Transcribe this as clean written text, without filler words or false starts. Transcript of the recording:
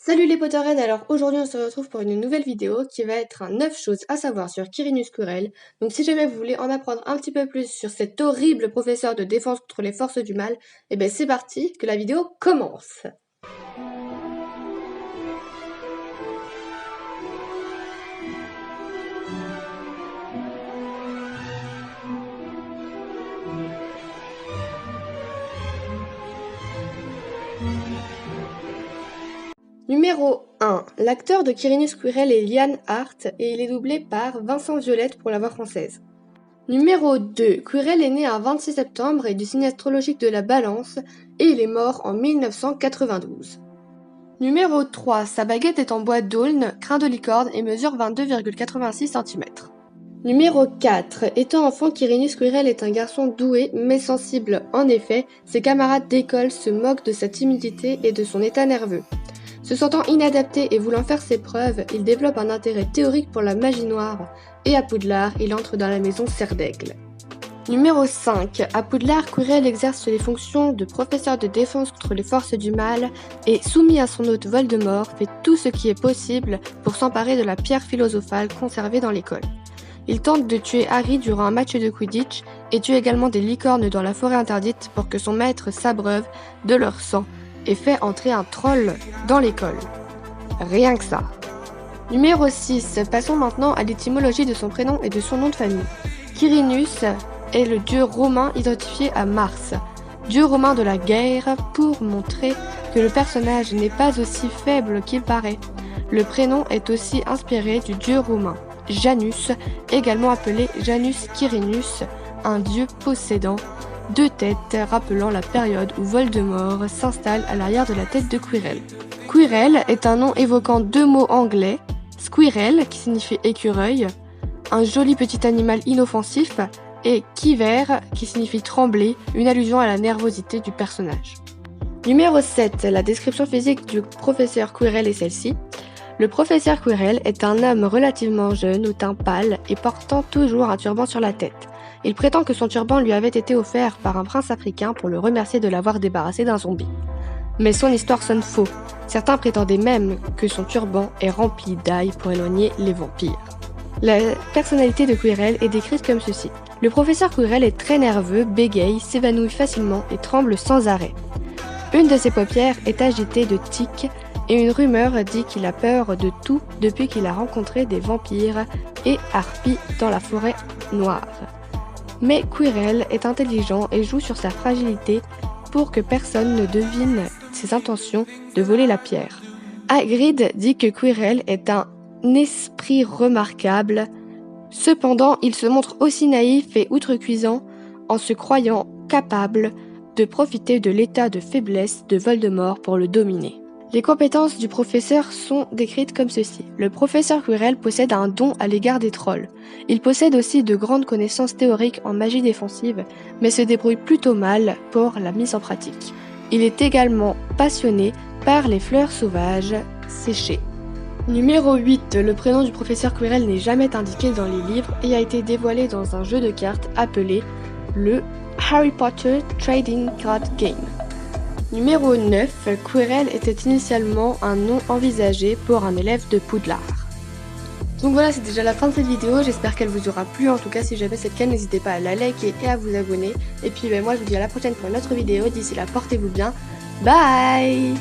Salut les Potterheads, alors aujourd'hui on se retrouve pour une nouvelle vidéo qui va être un 9 choses à savoir sur Quirinus Quirrell. Donc si jamais vous voulez en apprendre un petit peu plus sur cet horrible professeur de défense contre les forces du mal, et ben c'est parti, que la vidéo commence. Numéro 1. L'acteur de Quirinus Quirrell est Liam Hart et il est doublé par Vincent Violette pour la voix française. Numéro 2. Quirrell est né un 26 septembre et du signe astrologique de la Balance et il est mort en 1992. Numéro 3. Sa baguette est en bois d'aulne, crin de licorne et mesure 22,86 cm. Numéro 4. Étant enfant, Quirinus Quirrell est un garçon doué mais sensible. En effet, ses camarades d'école se moquent de sa timidité et de son état nerveux. Se sentant inadapté et voulant faire ses preuves, il développe un intérêt théorique pour la magie noire, et à Poudlard, il entre dans la maison Serre d'Aigle. Numéro 5. À Poudlard, Quirrell exerce les fonctions de professeur de défense contre les forces du mal et, soumis à son hôte Voldemort, fait tout ce qui est possible pour s'emparer de la pierre philosophale conservée dans l'école. Il tente de tuer Harry durant un match de Quidditch et tue également des licornes dans la forêt interdite pour que son maître s'abreuve de leur sang et fait entrer un troll dans l'école. Rien que ça. Numéro 6. Passons maintenant à l'étymologie de son prénom et de son nom de famille. Quirinus est le dieu romain identifié à Mars, dieu romain de la guerre, pour montrer que le personnage n'est pas aussi faible qu'il paraît. Le prénom est aussi inspiré du dieu romain Janus, également appelé Janus Quirinus, un dieu possédant deux têtes, rappelant la période où Voldemort s'installe à l'arrière de la tête de Quirrell. Quirrell est un nom évoquant deux mots anglais, squirrel qui signifie écureuil, un joli petit animal inoffensif, et quiver qui signifie trembler, une allusion à la nervosité du personnage. Numéro 7. La description physique du professeur Quirrell est celle-ci. Le professeur Quirrell est un homme relativement jeune, au teint pâle et portant toujours un turban sur la tête. Il prétend que son turban lui avait été offert par un prince africain pour le remercier de l'avoir débarrassé d'un zombie. Mais son histoire sonne faux. Certains prétendaient même que son turban est rempli d'ail pour éloigner les vampires. La personnalité de Quirrell est décrite comme ceci. Le professeur Quirrell est très nerveux, bégaye, s'évanouit facilement et tremble sans arrêt. Une de ses paupières est agitée de tics et une rumeur dit qu'il a peur de tout depuis qu'il a rencontré des vampires et harpies dans la forêt noire. Mais Quirrell est intelligent et joue sur sa fragilité pour que personne ne devine ses intentions de voler la pierre. Hagrid dit que Quirrell est un esprit remarquable. Cependant, il se montre aussi naïf et outrecuidant en se croyant capable de profiter de l'état de faiblesse de Voldemort pour le dominer. Les compétences du professeur sont décrites comme ceci. Le professeur Quirrell possède un don à l'égard des trolls. Il possède aussi de grandes connaissances théoriques en magie défensive, mais se débrouille plutôt mal pour la mise en pratique. Il est également passionné par les fleurs sauvages séchées. Numéro 8. Le prénom du professeur Quirrell n'est jamais indiqué dans les livres et a été dévoilé dans un jeu de cartes appelé le Harry Potter Trading Card Game. Numéro 9. Quirrell était initialement un nom envisagé pour un élève de Poudlard. Donc voilà, c'est déjà la fin de cette vidéo, j'espère qu'elle vous aura plu. En tout cas, si jamais c'est le cas, n'hésitez pas à la liker et à vous abonner. Et puis moi je vous dis à la prochaine pour une autre vidéo, d'ici là portez-vous bien, bye.